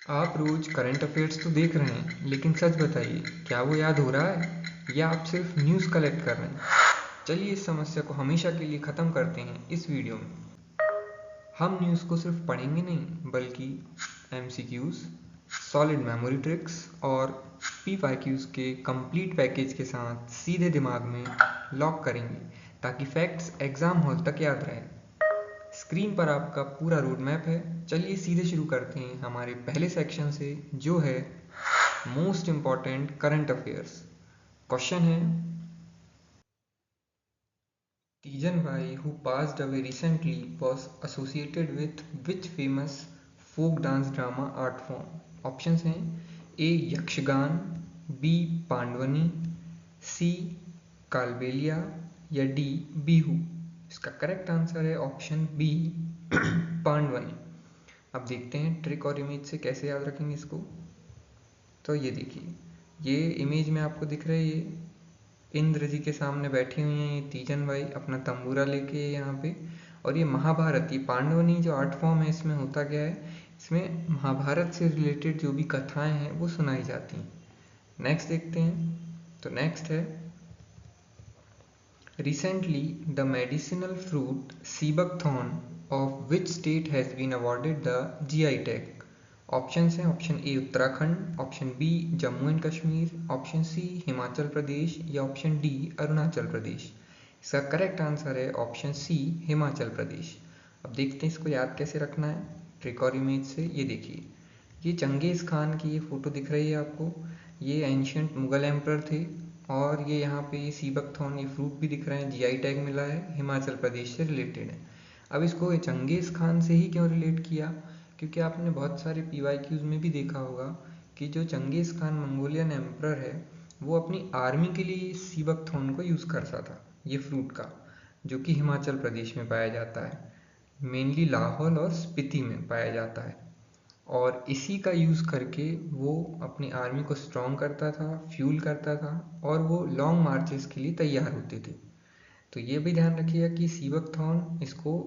आप रोज current affairs तो देख रहे हैं, लेकिन सच बताइए, क्या वो याद हो रहा है या आप सिर्फ न्यूज़ कलेक्ट कर रहे हैं? चलिए इस समस्या को हमेशा के लिए ख़त्म करते हैं इस वीडियो में। हम न्यूज़ को सिर्फ पढ़ेंगे नहीं, बल्कि MCQs, सॉलिड मेमोरी ट्रिक्स और PYQs के कंप्लीट पैकेज के साथ सीधे दिमाग में लॉक करेंगे, ताकि फैक्ट्स एग्ज़ाम हॉल तक याद रहें। स्क्रीन पर आपका पूरा रोड मैप है। चलिए सीधे शुरू करते हैं हमारे पहले सेक्शन से, जो है most important current affairs. Question है, Teejan Bai who passed away recently was associated with which famous folk dance drama art form? Options हैं ए यक्षगान, बी पांडवनी, सी कालबेलिया या डी बिहू। इसका करेक्ट आंसर है ऑप्शन बी पांडवनी। अब देखते हैं ट्रिक और इमेज से कैसे याद रखेंगे इसको। तो ये देखिए, ये इमेज में आपको दिख रहा है, ये इंद्र जी के सामने बैठी हुई हैं ये तीजन बाई अपना तंबूरा लेके यहाँ पे। और ये महाभारत, ये पांडवनी जो आर्ट फॉर्म है, इसमें होता क्या है, इसमें महाभारत से रिलेटेड जो भी कथाएं हैं वो सुनाई जाती हैं। नेक्स्ट देखते हैं। तो नेक्स्ट है, recently the medicinal fruit seabuckthorn of which state has been awarded the GI tag? Option हैं, option A Uttarakhand, option B Jammu and Kashmir, option C Himachal Pradesh या ऑप्शन डी अरुणाचल प्रदेश। इसका करेक्ट आंसर है ऑप्शन सी हिमाचल प्रदेश। अब देखते हैं इसको याद कैसे रखना है ट्रिक और इमेज से। ये देखिए, ये चंगेज़ खान की ये फ़ोटो दिख रही है आपको, ये एंशियंट मुगल एम्पर थे। और ये यहाँ पे ये सीबकथॉर्न, ये फ्रूट भी दिख रहे हैं, GI टैग मिला है, हिमाचल प्रदेश से रिलेटेड है। अब इसको चंगेज़ खान से ही क्यों रिलेट किया? क्योंकि आपने बहुत सारे PYQs में भी देखा होगा कि जो चंगेज़ खान मंगोलियन एम्परर है, वो अपनी आर्मी के लिए सीबकथॉर्न को यूज़ करता था, ये फ्रूट का, जो कि हिमाचल प्रदेश में पाया जाता है, मेनली लाहौल और स्पीति में पाया जाता है। और इसी का यूज़ करके वो अपनी आर्मी को स्ट्रॉन्ग करता था, फ्यूल करता था, और वो लॉन्ग मार्चेस के लिए तैयार होते थे। तो ये भी ध्यान रखिएगा कि सीबकथॉर्न, इसको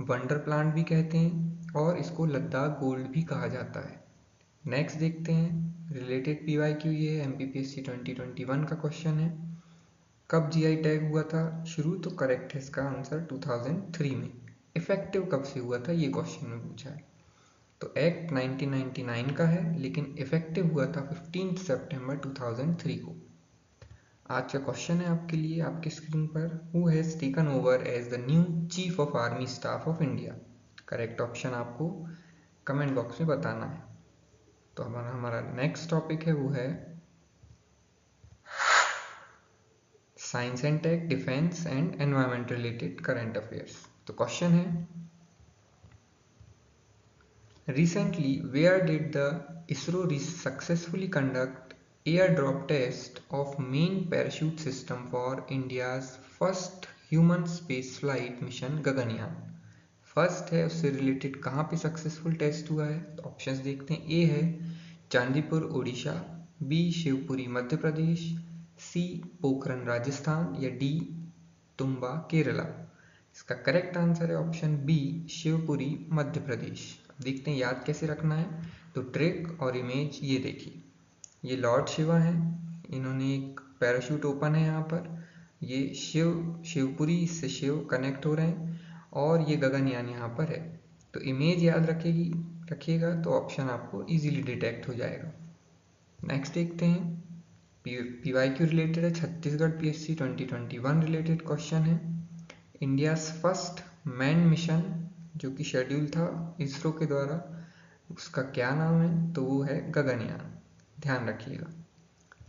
वंडर प्लांट भी कहते हैं और इसको लद्दाख गोल्ड भी कहा जाता है। नेक्स्ट देखते हैं रिलेटेड PYQ, ये है MPPSC 2021 का क्वेश्चन है, कब GI टैग हुआ था शुरू? तो करेक्ट है इसका आंसर 2003 में। इफेक्टिव कब से हुआ था, ये क्वेश्चन में पूछा है। तो एक्ट 1999 का है, लेकिन इफेक्टिव हुआ था 15 सितंबर 2003 को। आज का क्वेश्चन है आपके लिए आपके स्क्रीन पर, who has taken over as the new chief of army staff of India? Correct option आपको कमेंट बॉक्स में बताना है। तो हमारा नेक्स्ट टॉपिक है, वो है science and tech, defence and environment related current affairs. तो क्वेश्चन है, recently where did the ISRO successfully conduct airdrop test of main parachute system for India's first human space flight mission Gaganyaan? First है, उससे related कहाँ पे successful test हुआ है? तो options देखते हैं। ए है चांदीपुर उड़ीसा, बी शिवपुरी मध्य प्रदेश, सी पोखरन राजस्थान या डी तुम्बा केरला। इसका करेक्ट आंसर है ऑप्शन बी शिवपुरी मध्य प्रदेश। अब देखते हैं याद कैसे रखना है। तो ट्रिक और इमेज ये देखिए, ये लॉर्ड शिवा हैं, इन्होंने एक पैराशूट ओपन है यहाँ पर, ये शिवपुरी से शिव कनेक्ट हो रहे हैं, और ये गगनयान यहाँ पर है। तो इमेज याद रखिएगा तो ऑप्शन आपको इजीली डिटेक्ट हो जाएगा। नेक्स्ट देखते हैं, PYQ रिलेटेड है, छत्तीसगढ़ PSC 2021 रिलेटेड क्वेश्चन है, इंडियाज़ फर्स्ट मैन मिशन जो कि शेड्यूल था इसरो के द्वारा, उसका क्या नाम है? तो वो है गगनयान, ध्यान रखिएगा।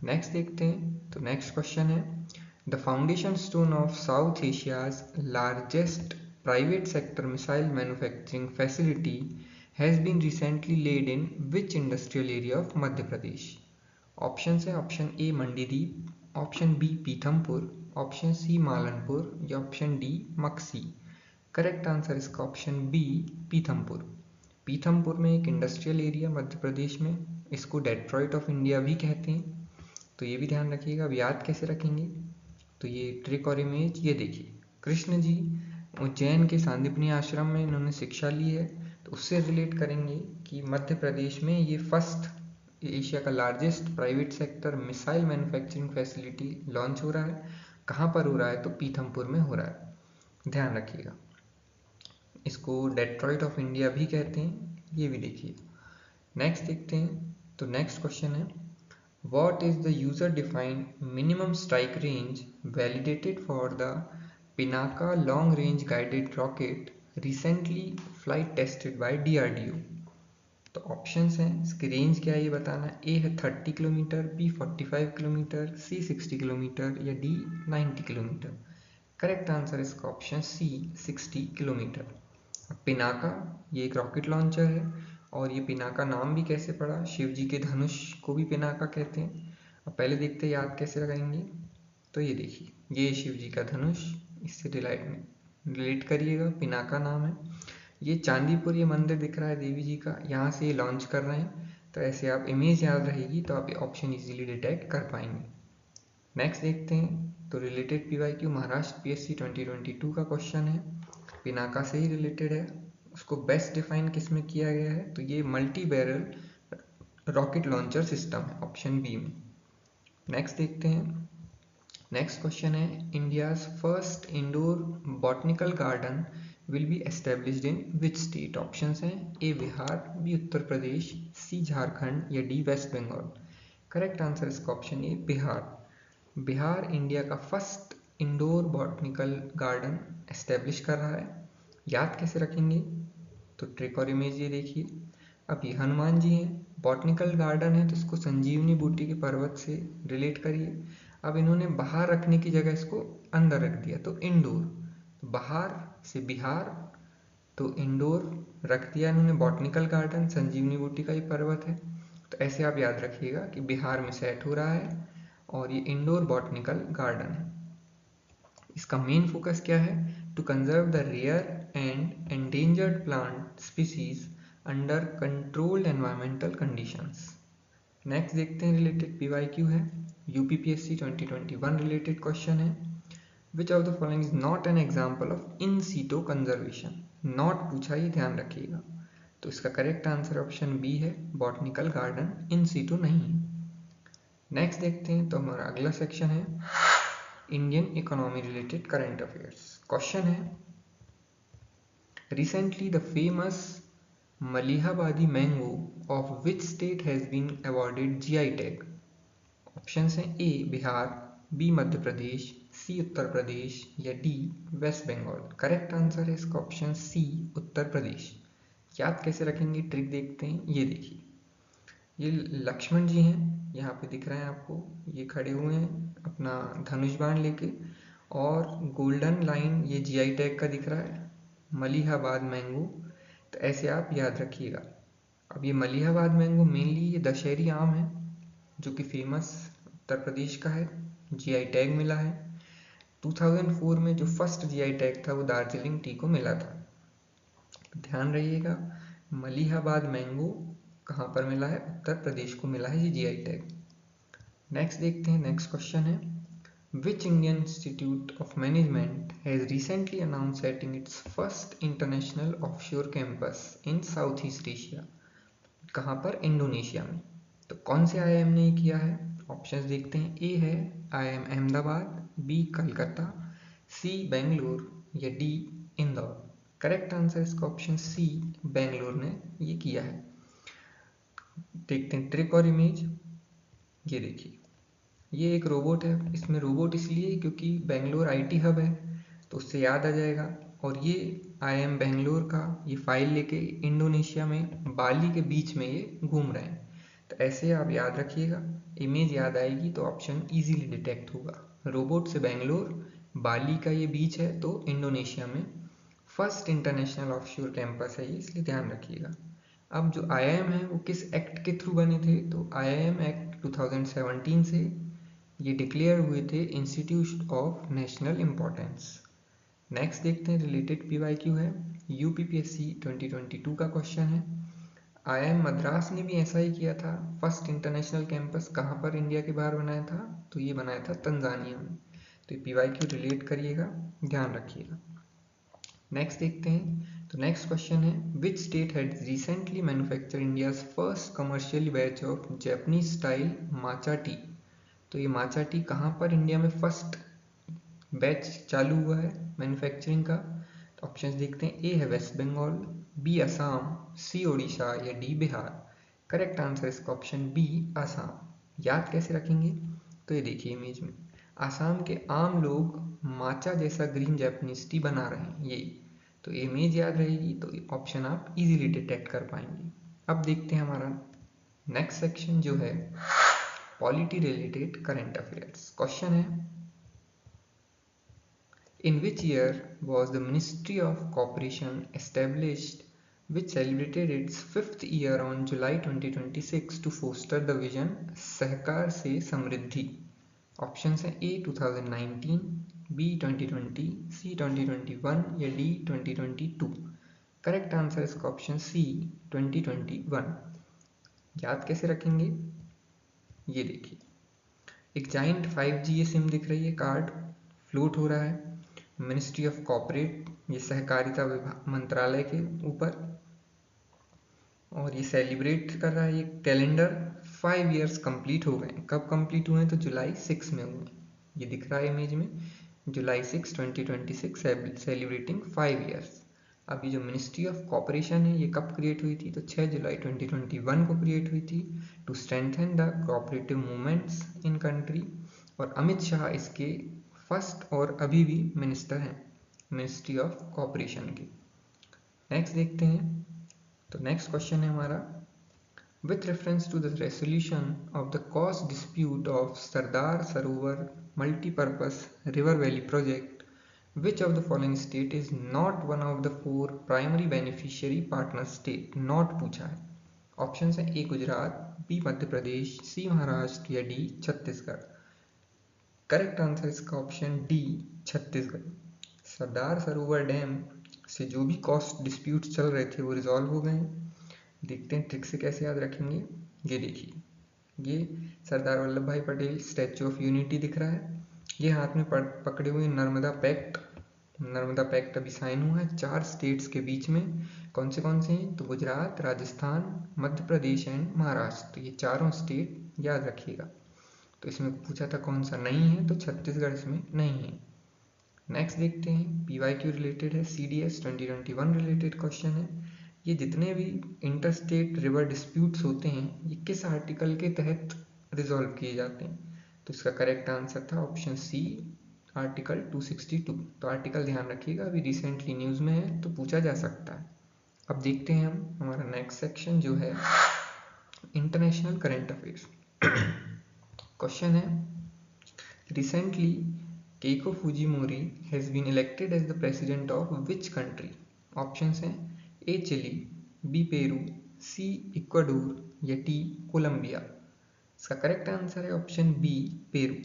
नेक्स्ट देखते हैं। तो नेक्स्ट क्वेश्चन है, the foundation stone of South Asia's largest private sector missile manufacturing facility has been recently laid in which industrial area of Madhya Pradesh? Option है, option A Mandideep, option B Pithampur, option C Malanpur या option D Maksi. Correct answer इसका option B Pithampur. Pithampur में एक industrial area Madhya Pradesh में, इसको Detroit of India भी कहते हैं। तो ये भी ध्यान रखिएगा। अब याद कैसे रखेंगे? तो ये ट्रिक और इमेज ये देखिए, कृष्ण जी उज्जैन के सांदीपनि आश्रम में इन्होंने शिक्षा ली है, तो उससे रिलेट करेंगे कि मध्य प्रदेश में ये फर्स्ट एशिया का largest private sector missile manufacturing facility launch हो रहा है। कहाँ पर हो रहा है? तो पीथमपुर में हो रहा है, ध्यान रखिएगा। इसको डेट्रॉइट ऑफ इंडिया भी कहते हैं, ये भी देखिए। नेक्स्ट देखते हैं, तो नेक्स्ट क्वेश्चन है, what is the user defined minimum strike range validated for the Pinaka long range guided rocket recently flight tested by DRDO? तो ऑप्शंस हैं, इसकी रेंज क्या है ये बताना। ए है 30 किलोमीटर, बी 45 किलोमीटर, सी 60 किलोमीटर या डी 90 किलोमीटर। करेक्ट आंसर इसका ऑप्शन सी 60 किलोमीटर। पिनाका ये एक रॉकेट लॉन्चर है, और ये पिनाका नाम भी कैसे पड़ा? शिव जी के धनुष को भी पिनाका कहते हैं। अब पहले देखते हैं याद कैसे लगाएंगे। तो ये देखिए, ये शिव जी का धनुष, इससे रिलेट करिएगा, पिनाका नाम है। ये चांदीपुर ये मंदिर दिख रहा है देवी जी का, यहाँ से ये लॉन्च कर रहे हैं। तो ऐसे आप इमेज याद रहेगी तो आप ये ऑप्शन इजीली डिटेक्ट कर पाएंगे। नेक्स्ट देखते हैं, तो रिलेटेड PYQ महाराष्ट्र PSC 2022 का क्वेश्चन है, पिनाका से ही रिलेटेड है। उसको बेस्ट डिफाइन किस में किया गया है? तो ये multi barrel rocket launcher system है, ऑप्शन बी में। नेक्स्ट देखते हैं, नेक्स्ट क्वेश्चन है, India's first indoor botanical garden will be established in which state? Options हैं, A Bihar, B Uttar Pradesh, C Jharkhand या D West Bengal. Correct answer इसका option A Bihar. Bihar India का first indoor botanical garden establish कर रहा है। याद कैसे रखेंगे? तो ट्रिक और इमेज ये देखिए। अब ये हनुमान जी हैं, बॉटनिकल गार्डन है तो इसको संजीवनी बूटी के पर्वत से रिलेट करिए। अब इन्होंने बाहर रखने की जगह इसको अंदर रख दिया, तो इंडोर। तो बाहर से बिहार, तो इंडोर रख दिया इन्होंने बॉटनिकल गार्डन, संजीवनी बूटी का ही पर्वत है। तो ऐसे आप याद रखिएगा कि बिहार में सेट हो रहा है और ये इंडोर बॉटनिकल गार्डन है। इसका मेन फोकस क्या है? To conserve the rare and endangered plant species under controlled environmental conditions. Next देखते हैं, रिलेटेड PYQ है, UPPSC 2021 रिलेटेड क्वेश्चन है, which of the following is not an example of in situ conservation? Not पूछा, ये ध्यान रखिएगा। तो इसका करेक्ट आंसर ऑप्शन बी है, बॉटनिकल गार्डन इन सीटो नहीं है। नेक्स्ट देखते हैं, तो हमारा अगला सेक्शन है Indian economy related current affairs. Question है, recently the famous Malihabadi mango of which state has been awarded GI tag? Options हैं, ए बिहार, बी मध्य प्रदेश, सी उत्तर प्रदेश या D West Bengal. Correct answer है इसका ऑप्शन सी उत्तर प्रदेश। याद कैसे रखेंगे? ट्रिक देखते हैं, ये देखिए, ये लक्ष्मण जी हैं, यहाँ पे दिख रहे हैं आपको, ये खड़े हुए हैं अपना धनुष बाण लेके, और गोल्डन लाइन ये GI टैग का दिख रहा है, मलिहाबाद मैंगो। तो ऐसे आप याद रखिएगा। अब ये मलिहाबाद मैंगो मेनली ये दशहरी आम है, जो कि फेमस उत्तर प्रदेश का है, GI टैग मिला है। 2004 में जो फर्स्ट GI टैग था वो दार्जिलिंग टी को मिला था। ध्यान रहिएगा, मलिहाबाद मैंगो कहाँ पर मिला है? उत्तर प्रदेश को मिला है ये GI टैग। नेक्स्ट देखते हैं, नेक्स्ट क्वेश्चन है, which Indian institute of management has recently announce setting it's first international offshore campus in south east Asia? कहाँ पर? इंडोनेशिया में। तो कौन से IIM ने किया है? ऑप्शंस देखते हैं, ए है IIM अहमदाबाद, बी कलकत्ता, सी बेंगलोर या डी इंदौर। करेक्ट आंसर इसका ऑप्शन सी बेंगलोर ने ये किया है। देखते हैं ट्रिक और इमेज, ये देखिए, ये एक रोबोट है। इसमें रोबोट इसलिए क्योंकि बेंगलोर IT हब है, तो उससे याद आ जाएगा। और ये IIM बेंगलोर का ये फाइल लेके इंडोनेशिया में बाली के बीच में ये घूम रहे हैं। तो ऐसे आप याद रखिएगा, इमेज याद आएगी तो ऑप्शन इजीली डिटेक्ट होगा। रोबोट से बेंगलोर, बाली का ये बीच है, तो इंडोनेशिया में फर्स्ट इंटरनेशनल ऑफशोर कैंपस है ये, इसलिए ध्यान रखिएगा। अब जो IIM है वो किस एक्ट के थ्रू बने थे? तो IIM एक्ट 2017 से ये डिक्लेयर हुए थे institute of national importance. Next देखते हैं, रिलेटेड PYQ है, UPPSC 2022 का क्वेश्चन है, IIM मद्रास ने भी ऐसा ही किया था। फर्स्ट इंटरनेशनल कैंपस कहाँ पर इंडिया के बाहर बनाया था? तो ये बनाया था तंजानिया में। तो PYQ रिलेट करिएगा, ध्यान रखिएगा। नेक्स्ट देखते हैं, तो नेक्स्ट क्वेश्चन है, which state had recently manufacture India's first commercial batch of Japanese style matcha tea. तो ये माचा टी कहाँ पर इंडिया में फर्स्ट बैच चालू हुआ है मैन्युफैक्चरिंग का? तो ऑप्शंस देखते हैं, ए है वेस्ट बंगाल, बी असम, सी ओडिशा या डी बिहार। करेक्ट आंसर इसका ऑप्शन बी असम। याद कैसे रखेंगे? तो ये देखिए इमेज में, असम के आम लोग माचा जैसा ग्रीन जैपनीज टी बना रहे हैं, ये तो इमेज याद रहेगी तो ऑप्शन आप इजीली डिटेक्ट कर पाएंगे। अब देखते हैं हमारा नेक्स्ट सेक्शन जो है polity related current affairs. Question है, in which year was the Ministry of Cooperation established, which celebrated its 5th year on July 2026 to foster the vision सहकार से समृद्धि? ऑप्शंस हैं, ए 2019, बी 2020, सी 2021 या डी 2022। करेक्ट आंसर इसका option C 2021। याद कैसे रखेंगे? ये देखिए एक जाइंट 5G सिम दिख रही है, कार्ड फ्लोट हो रहा है, मिनिस्ट्री ऑफ कॉर्पोरेट, ये सहकारिता विभाग मंत्रालय के ऊपर, और ये सेलिब्रेट कर रहा है ये कैलेंडर 5 इयर्स कंप्लीट हो गए। कब कंप्लीट हुए? तो जुलाई 6 में हुए। ये दिख रहा है इमेज में, जुलाई 6 2026 सेलिब्रेटिंग 5 इयर्स। अब ये जो मिनिस्ट्री ऑफ कॉर्पोरेशन है ये कब क्रिएट हुई थी? तो 6 जुलाई 2021 को क्रिएट हुई थी to strengthen the cooperative movements in country, और अमित शाह इसके फर्स्ट और अभी भी मिनिस्टर हैं मिनिस्ट्री ऑफ कॉर्पोरेशन के। नेक्स्ट देखते हैं, तो नेक्स्ट क्वेश्चन है हमारा, with reference to the resolution of the cost dispute of Sardar Sarovar multipurpose river valley project, which of the following state is not one of the 4 primary beneficiary partner state? Not पूछा है। Option है, A Gujarat, B Madhya Pradesh, C Maharashtra या D Chhattisgarh. Correct answer इसका option D Chhattisgarh. Sardar सरोवर dam से जो भी cost dispute चल रहे थे वो रिजॉल्व हो गए हैं। देखते हैं ट्रिक से कैसे याद रखेंगे। ये देखिए, ये सरदार वल्लभ भाई पटेल स्टैचू ऑफ यूनिटी दिख रहा है, ये हाथ में पकड़े हुए नर्मदा पैक्ट। नर्मदा पैक्ट अभी साइन हुआ है 4 स्टेट्स के बीच में। कौन से हैं? तो गुजरात, राजस्थान, मध्य प्रदेश एंड महाराष्ट्र। तो ये चारों स्टेट याद रखिएगा। तो इसमें पूछा था कौन सा नहीं है, तो छत्तीसगढ़ इसमें नहीं है। नेक्स्ट देखते हैं, PYQ रिलेटेड है, CDS 2021 रिलेटेड क्वेश्चन है। ये जितने भी इंटरस्टेट रिवर डिस्प्यूट्स होते हैं ये किस आर्टिकल के तहत रिजॉल्व किए जाते हैं? तो इसका करेक्ट आंसर था ऑप्शन सी आर्टिकल 262। तो आर्टिकल ध्यान रखिएगा, अभी रिसेंटली न्यूज़ में है तो पूछा जा सकता है। अब देखते हैं हम हमारा नेक्स्ट सेक्शन जो है इंटरनेशनल करंट अफेयर्स। क्वेश्चन है, recently Keiko Fujimori has been elected as the president of which country? Options हैं, A Chile, B Peru, C Ecuador या डी कोलंबिया। इसका करेक्ट आंसर है ऑप्शन बी पेरू।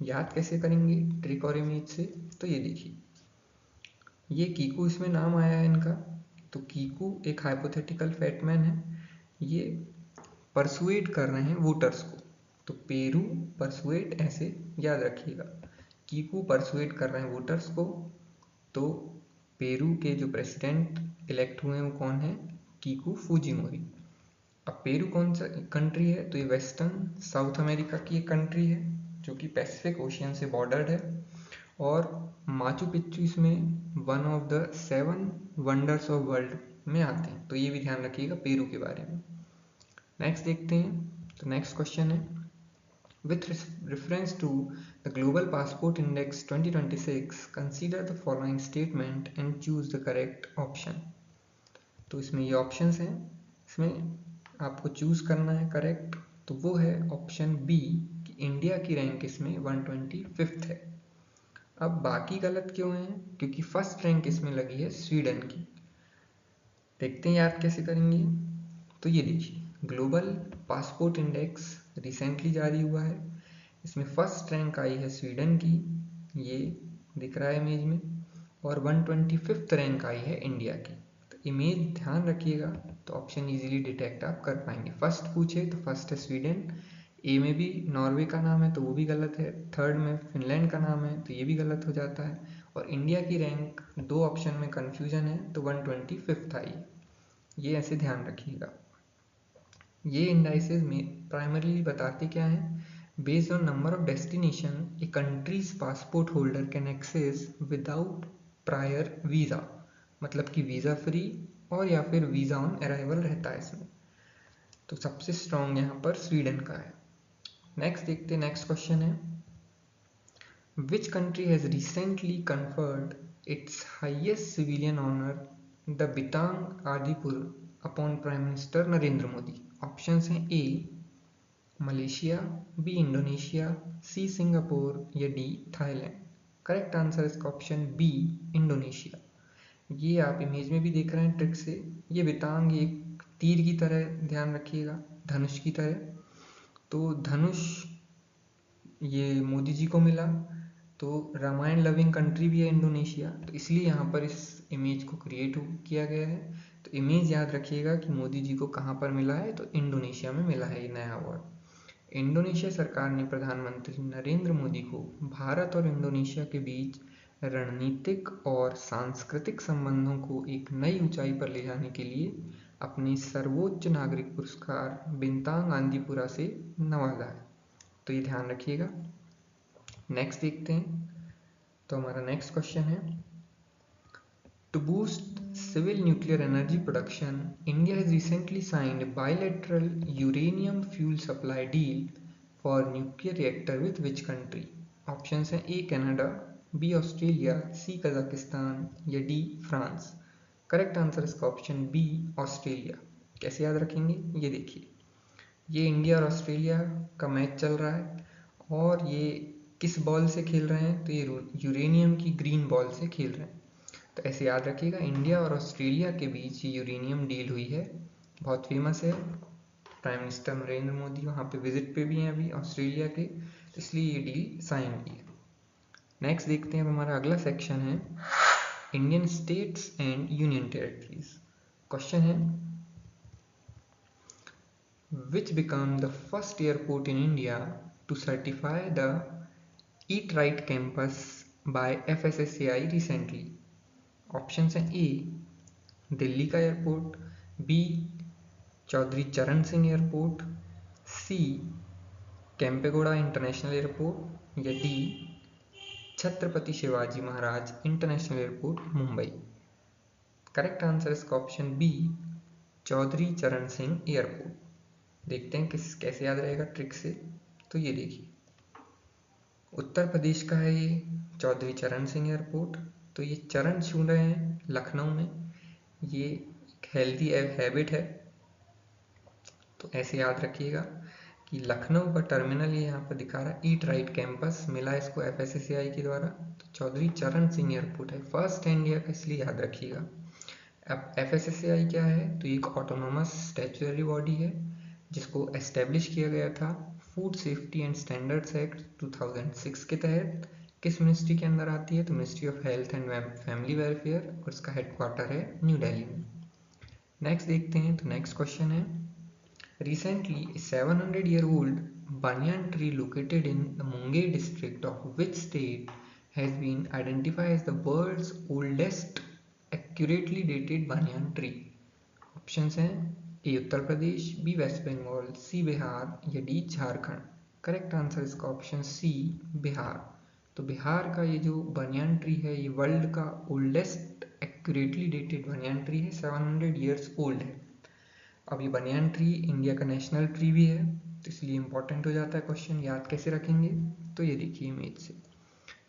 याद कैसे करेंगे ट्रिक और image से? तो ये देखिए, ये कीकू इसमें नाम आया है इनका, तो कीकू एक हाइपोथेटिकल फैटमैन है, ये परसुएट कर रहे हैं वोटर्स को। तो पेरू परसुएट ऐसे याद रखिएगा, कीकू परसुएट कर रहे हैं वोटर्स को। तो पेरू के जो प्रेसिडेंट इलेक्ट हुए हैं वो कौन है? कीकू फुजिमोरी। अब पेरू कौन सा कंट्री है? तो ये वेस्टर्न साउथ अमेरिका की एक कंट्री है जो कि पैसिफिक ओशियन से बॉर्डर्ड है, और माचू पिच्चू इसमें one of the 7 wonders of world में आते हैं। तो ये भी ध्यान रखिएगा पेरू के बारे में। नेक्स्ट देखते हैं, तो नेक्स्ट क्वेश्चन है, with reference to the Global Passport Index 2026, consider the following statement and choose the correct option। तो इसमें ये ऑप्शंस हैं, इसमें आपको चूज करना है करेक्ट, तो वो है ऑप्शन बी कि इंडिया की रैंक इसमें 125th है। अब बाकी गलत क्यों है? क्योंकि फर्स्ट रैंक इसमें लगी है स्वीडन की। देखते हैं याद कैसे करेंगे। तो ये देखिए, ग्लोबल पासपोर्ट इंडेक्स रिसेंटली जारी हुआ है, इसमें फर्स्ट रैंक आई है स्वीडन की, ये दिख रहा है इमेज में, और 125th रैंक आई है इंडिया की। तो इमेज ध्यान रखिएगा तो ऑप्शन इजीली डिटेक्ट आप कर पाएंगे। फर्स्ट पूछे तो फर्स्ट है स्वीडन, ए में भी नॉर्वे का नाम है तो वो भी गलत है, थर्ड में फिनलैंड का नाम है तो ये भी गलत हो जाता है, और इंडिया की रैंक 2 ऑप्शन में कन्फ्यूजन है तो 125th आई। ये ऐसे ध्यान रखिएगा। ये इंडाइसेस में प्राइमरीली बताते क्या हैं, based on number of destination a country's passport holder can access without prior visa, मतलब कि वीज़ा फ्री और या फिर वीज़ा ऑन अराइवल रहता है इसमें। तो सबसे स्ट्रॉन्ग यहाँ पर स्वीडन का है। नेक्स्ट देखते हैं, नेक्स्ट क्वेश्चन है, which country has recently conferred its highest civilian honour the Bintang Adipura upon prime minister Narendra Modi. Options हैं A Malaysia, B Indonesia, C Singapore या डी थाईलैंड। करेक्ट आंसर इसका ऑप्शन बी इंडोनेशिया। ये आप image में भी देख रहे हैं ट्रिक से, ये बितांग एक तीर की तरह, ध्यान रखिएगा, धनुष की तरह। तो धनुष ये मोदी जी को मिला, तो रामायण लविंग कंट्री भी है इंडोनेशिया, तो इसलिए यहाँ पर इस इमेज को क्रिएट किया गया है। तो इमेज याद रखिएगा कि मोदी जी को कहाँ पर मिला है, तो इंडोनेशिया में मिला है ये नया अवार्ड। इंडोनेशिया सरकार ने प्रधानमंत्री नरेंद्र मोदी को भारत और इंडोनेशिया के बीच रणनीतिक और सांस्कृतिक संबंधों को एक नई ऊंचाई पर ले जाने के लिए अपने सर्वोच्च नागरिक पुरस्कार बिंतांग आंदीपुरा से नवाजा है। तो ये ध्यान रखिएगा। नेक्स्ट देखते हैं, तो हमारा नेक्स्ट क्वेश्चन है, to boost civil nuclear energy production, India has recently signed a bilateral uranium fuel supply deal for nuclear reactor with which country? Options हैं A Canada, B Australia, C Kazakhstan या D France. Correct answer इसका option B Australia. कैसे याद रखेंगे, ये देखिए, ये India और ऑस्ट्रेलिया का मैच चल रहा है और ये किस बॉल से खेल रहे हैं, तो ये यूरेनियम की ग्रीन बॉल से खेल रहे हैं। तो ऐसे याद रखिएगा, इंडिया और ऑस्ट्रेलिया के बीच ये यूरेनियम डील हुई है, बहुत फेमस है। प्राइम मिनिस्टर नरेंद्र मोदी वहाँ पे विजिट पे भी हैं अभी ऑस्ट्रेलिया के, तो इसलिए ये डील साइन की है। नेक्स्ट देखते हैं, हमारा अगला सेक्शन है Indian states and union territories. Question है, which become the first airport in India to certify the eat right campus by FSSAI recently. Option हैं ए दिल्ली का airport, B Chaudhary Charan Singh airport, C Kempegowda international airport या D Chhatrapati Shivaji Maharaj international airport Mumbai. Correct answer इसका option B Chaudhary Charan Singh airport. देखते हैं कैसे याद रहेगा trick से। तो ये देखिए, उत्तर प्रदेश का है ये चौधरी चरण सिंह एयरपोर्ट। तो ये चरण छू रहे हैं लखनऊ में, ये एक हेल्दी हैबिट है। तो ऐसे याद रखिएगा कि लखनऊ का टर्मिनल ये यहाँ पर दिखा रहा है, ईट राइट कैंपस मिला इसको FSSAI के द्वारा। तो चौधरी चरण सिंह एयरपोर्ट है, फर्स्ट इंडिया का, इसलिए याद रखिएगा। अब FSSAI क्या है, तो ये एक ऑटोनोमस स्टैट्यूटरी बॉडी है जिसको एस्टेब्लिश किया गया था food safety and standards act 2006 के तहत। किस मिनिस्ट्री के अंदर आती है, तो ministry of health and family welfare, और इसका हेडक्वार्टर है न्यू दिल्ली में। नेक्स्ट देखते हैं, तो नेक्स्ट क्वेश्चन है, recently 700-year-old banyan tree located in the Munger district of which state has been identified as the world's oldest accurately dated banyan tree? Options हैं ए Uttar Pradesh, B waste Bengal, सी बिहार या D Jharkhand. Correct answer इसका option C Bihar. तो बिहार का ये जो banyan tree है, ये world का oldest accurately dated banyan tree है, 700 ईयर्स ओल्ड है। अब ये बनियान ट्री इंडिया का नेशनल ट्री भी है, तो इसलिए इंपॉर्टेंट हो जाता है क्वेश्चन। याद कैसे रखेंगे, तो ये देखिए इमेज से,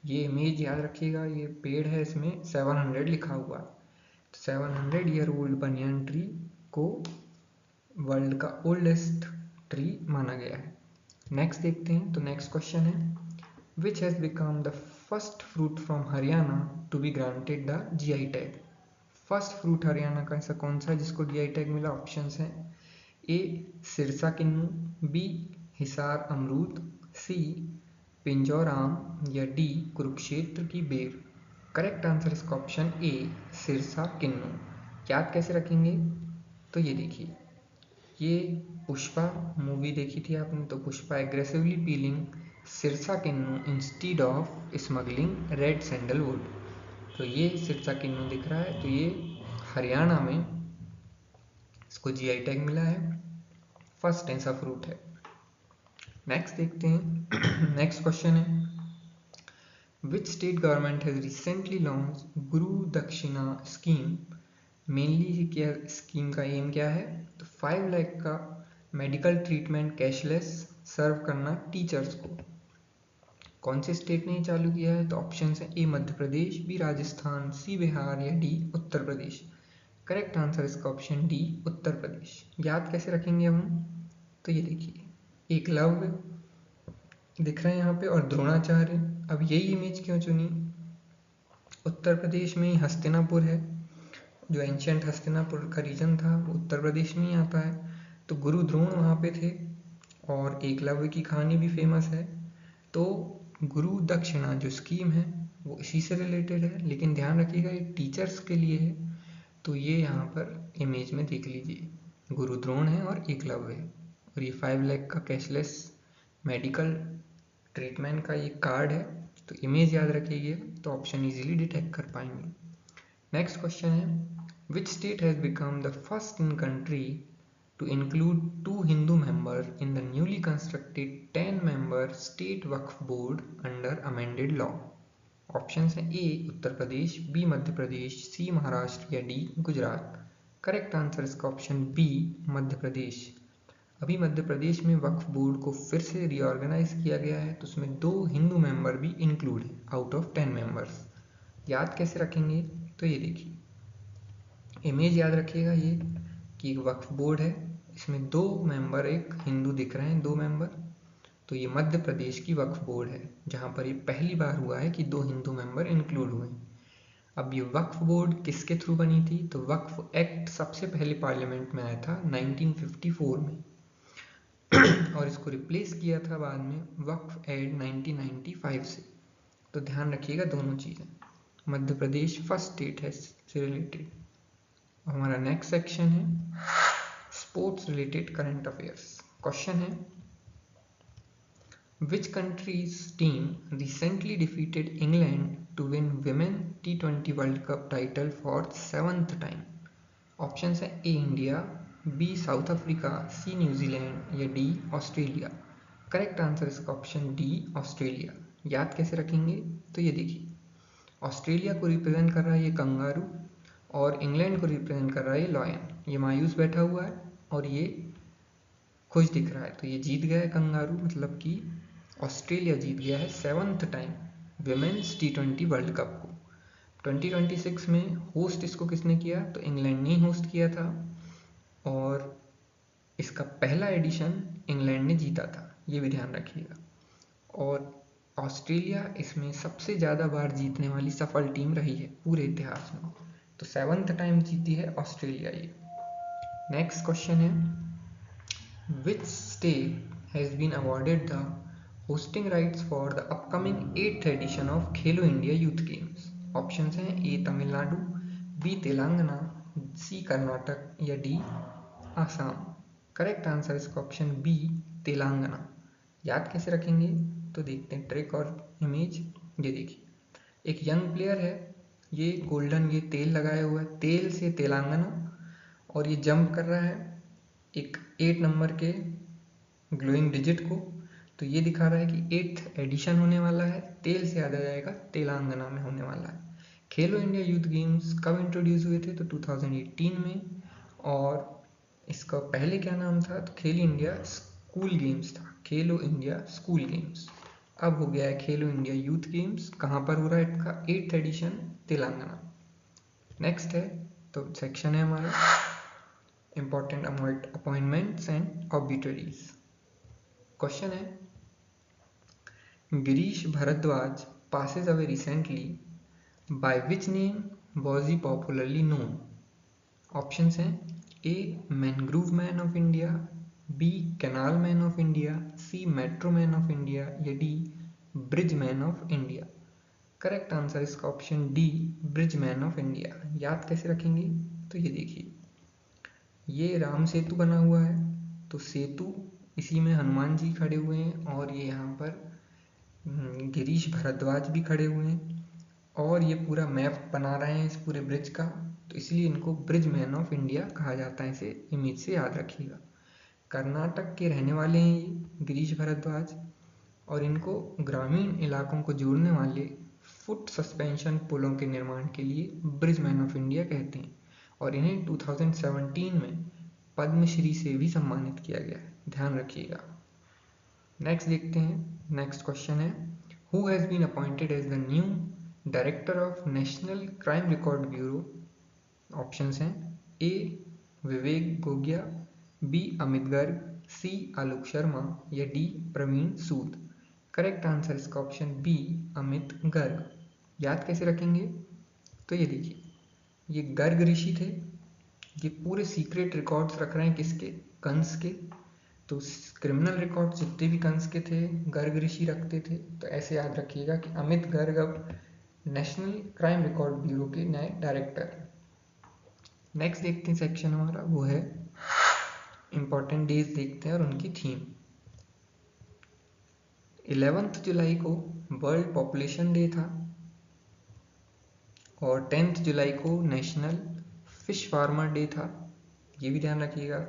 ये इमेज याद रखिएगा, ये पेड़ है, इसमें 700 लिखा हुआ है। तो 700 ईयर ओल्ड बनियान ट्री को वर्ल्ड का ओल्डेस्ट ट्री माना गया है। नेक्स्ट देखते हैं, तो नेक्स्ट क्वेश्चन है, which has become the first fruit from Haryana to be granted the GI tag? First fruit Haryana का ऐसा कौन सा है जिसको GI टैग मिला? ऑप्शंस हैं ए सिरसा किन्नू, बी हिसार अमरूद, सी पिंजौर आम या डी कुरुक्षेत्र की बेर। करेक्ट आंसर इसका ऑप्शन ए सिरसा किन्नू। याद कैसे रखेंगे, तो ये देखिए, ये पुष्पा मूवी देखी थी आपने, तो Pushpa aggressively peeling Sirsa kinnow instead of smuggling red sandalwood. तो ये सिरसा किन्नू दिख रहा है, तो ये हरियाणा में इसको जीआई टैग मिला है, फर्स्ट ऐसा फ्रूट है। नेक्स्ट देखते हैं। नेक्स्ट क्वेश्चन है, which state government has recently launch गुरु दक्षिणा स्कीम। मेनली क्या स्कीम का एम क्या है, तो 5 लाख का मेडिकल ट्रीटमेंट कैशलेस सर्व करना टीचर्स को। कौन से स्टेट ने चालू किया है, तो ऑप्शन है ए मध्य प्रदेश, बी राजस्थान, सी बिहार या D Uttar Pradesh. Correct answer इसका ऑप्शन डी उत्तर प्रदेश। याद कैसे रखेंगे हम, तो ये देखिए एकलव्य दिख रहे हैं यहाँ पे और द्रोणाचार्य। अब यही इमेज क्यों चुनी, उत्तर प्रदेश में ही हस्तिनापुर है, जो एंशियंट हस्तिनापुर का रीजन था वो उत्तर प्रदेश में ही आता है, तो गुरु द्रोण वहाँ पे थे और एकलव्य की कहानी भी फेमस है। तो गुरु दक्षिणा जो स्कीम है वो इसी से रिलेटेड है, लेकिन ध्यान रखिएगा ये टीचर्स के लिए है। तो ये यहाँ पर इमेज में देख लीजिए, गुरु द्रोण है और एकलव्य है, और ये 5 लाख का कैशलेस मेडिकल ट्रीटमेंट का ये कार्ड है। तो इमेज याद रखिएगा तो ऑप्शन इजीली डिटेक्ट कर पाएंगे। नेक्स्ट क्वेश्चन है, which state has become the first in country to include 2 Hindu members in the newly constructed 10-member state Waqf board under amended law। Option है A Uttar Pradesh, B Madhya Pradesh, C Maharashtra या D Gujarat. Correct answer इसका option B Madhya प्रदेश। अभी मध्य प्रदेश में वक्फ board को फिर से reorganise किया गया है, तो उसमें 2 हिंदू मेंबर भी इंक्लूड है आउट ऑफ 10 मेंबर्स। याद कैसे रखेंगे, तो ये देखिए इमेज याद रखिएगा ये कि एक वक्फ बोर्ड है, इसमें 2 मेंबर एक हिंदू दिख रहे हैं, 2 मेंबर। तो ये मध्य प्रदेश की वक्फ बोर्ड है जहाँ पर ये पहली बार हुआ है कि 2 हिंदू मेंबर इंक्लूड हुए। अब ये वक्फ बोर्ड किसके थ्रू बनी थी, तो वक्फ एक्ट सबसे पहले पार्लियामेंट में आया था 1954 में और इसको रिप्लेस किया था बाद में वक्फ एक्ट 1995 से। तो ध्यान रखिएगा दोनों चीज़ें, मध्य प्रदेश फर्स्ट स्टेट है से रिलेटेड। हमारा नेक्स्ट सेक्शन है sports related current affairs. Question है, which countries team recently defeated England to win women T20 world cup title for 7th time. Option है ए इंडिया, बी साउथ अफ्रीका, सी New Zealand या D Australia. Correct answer इसका option D Australia. याद कैसे रखेंगे, तो ये देखिए ऑस्ट्रेलिया को रिप्रेजेंट कर रहा है ये कंगारू और इंग्लैंड को रिप्रेजेंट कर रहा है ये लॉयन। ये मायूस बैठा हुआ है और ये खुश दिख रहा है, तो ये जीत गया है कंगारू, मतलब कि ऑस्ट्रेलिया जीत गया है 7th time women's T20 world cup को। 2026 में होस्ट इसको किसने किया, तो इंग्लैंड ने होस्ट किया था और इसका पहला एडिशन इंग्लैंड ने जीता था, ये भी ध्यान रखिएगा। और ऑस्ट्रेलिया इसमें सबसे ज़्यादा बार जीतने वाली सफल टीम रही है पूरे इतिहास में, तो 7th टाइम जीती है ऑस्ट्रेलिया ये। नेक्स्ट क्वेश्चन है, which state has been awarded the hosting rights for the upcoming 8th edition of Khelo India youth games. Option हैं A Tamil Nadu, B Telangana, C Karnataka या डी आसाम। करेक्ट आंसर इसका ऑप्शन बी तेलंगाना। याद कैसे रखेंगे, तो देखते हैं ट्रिक और इमेज। ये देखिए एक यंग प्लेयर है, ये गोल्डन ये तेल लगाया हुआ है, तेल से तेलंगाना, और ये जंप कर रहा है एक 8 नंबर के ग्लोइंग डिजिट को। तो ये दिखा रहा है कि 8th एडिशन होने वाला है, तेल से याद आ जाएगा तेलंगाना में होने वाला है। खेलो इंडिया यूथ गेम्स कब इंट्रोड्यूस हुए थे, तो 2018 में, और इसका पहले क्या नाम था, तो खेलो इंडिया स्कूल गेम्स था, खेलो इंडिया स्कूल गेम्स। अब हो गया है खेलो इंडिया यूथ गेम्स। कहाँ पर हो रहा है इसका 8th एडिशन, तेलंगाना। नेक्स्ट है तो सेक्शन है हमारा important appointments and obituaries. Question है, Girish Bhardwaj passes away recently, by which name was he popularly known? Options हैं A mangrove man of India, B canal man of India, C metro man of India या D bridge man of India. Correct answer इसका option D bridge man of India. याद कैसे रखेंगे, तो ये देखिए ये राम सेतु बना हुआ है, तो सेतु इसी में हनुमान जी खड़े हुए हैं और ये यहाँ पर गिरीश भारद्वाज भी खड़े हुए हैं। और ये पूरा मैप बना रहे हैं इस पूरे ब्रिज का, तो इसलिए इनको ब्रिज मैन ऑफ इंडिया कहा जाता है। इसे इमेज से याद रखिएगा। कर्नाटक के रहने वाले हैं ये गिरीश भारद्वाज, और इनको ग्रामीण इलाकों को जोड़ने वाले फुट सस्पेंशन पुलों के निर्माण के लिए ब्रिज मैन ऑफ इंडिया कहते हैं, और इन्हें 2017 में पद्मश्री से भी सम्मानित किया गया है, ध्यान रखिएगा। नेक्स्ट देखते हैं, नेक्स्ट क्वेश्चन है, who has been appointed as the new director of national crime record bureau. Options हैं A Vivek Gogia, B Amit Garg, C Alok Sharma या D Praveen Sood. Correct answer इसका ऑप्शन बी अमित गर्ग। याद कैसे रखेंगे, तो ये देखिए, ये गर्ग ऋषि थे, ये पूरे सीक्रेट रिकॉर्ड्स रख रहे हैं किसके, कंस के। तो क्रिमिनल रिकॉर्ड जितने भी कंस के थे गर्ग ऋषि रखते थे। तो ऐसे याद रखिएगा कि अमित गर्ग अब नेशनल क्राइम रिकॉर्ड ब्यूरो के नए डायरेक्टर। नेक्स्ट देखते हैं सेक्शन हमारा, वो है इंपॉर्टेंट डेज देखते हैं और उनकी थीम। 11 जुलाई को वर्ल्ड पॉपुलेशन डे था, और 10 जुलाई को नेशनल फिश फार्मर डे था, ये भी ध्यान रखिएगा।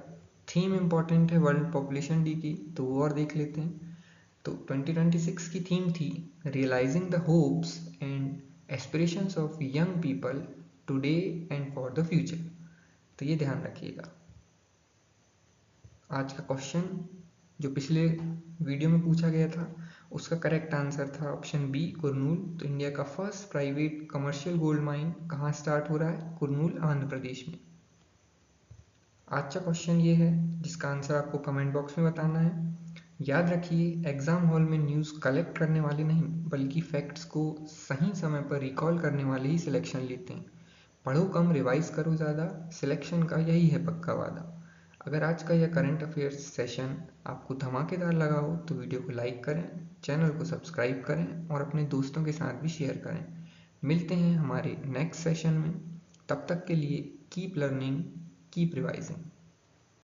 थीम इंपॉर्टेंट है वर्ल्ड पॉपुलेशन डे की, तो वो और देख लेते हैं। तो 2026 की थीम थी realising the hopes and aspirations of young people today and for the future. तो ये ध्यान रखिएगा। आज का क्वेश्चन जो पिछले वीडियो में पूछा गया था, उसका करेक्ट आंसर था ऑप्शन बी कुरनूल। तो इंडिया का first private commercial gold mine कहाँ स्टार्ट हो रहा है, कुरनूल आंध्र प्रदेश में। आज का क्वेश्चन ये है जिसका आंसर आपको कमेंट बॉक्स में बताना है। याद रखिए, एग्जाम हॉल में न्यूज़ कलेक्ट करने वाले नहीं, बल्कि फैक्ट्स को सही समय पर रिकॉल करने वाले ही सिलेक्शन लेते हैं। पढ़ो कम, रिवाइज करो ज़्यादा, सिलेक्शन का यही है पक्का वादा। अगर आज का यह करंट अफेयर्स सेशन आपको धमाकेदार लगा हो तो वीडियो को लाइक करें, चैनल को सब्सक्राइब करें और अपने दोस्तों के साथ भी शेयर करें। मिलते हैं हमारे नेक्स्ट सेशन में, तब तक के लिए कीप लर्निंग, कीप रिवाइजिंग।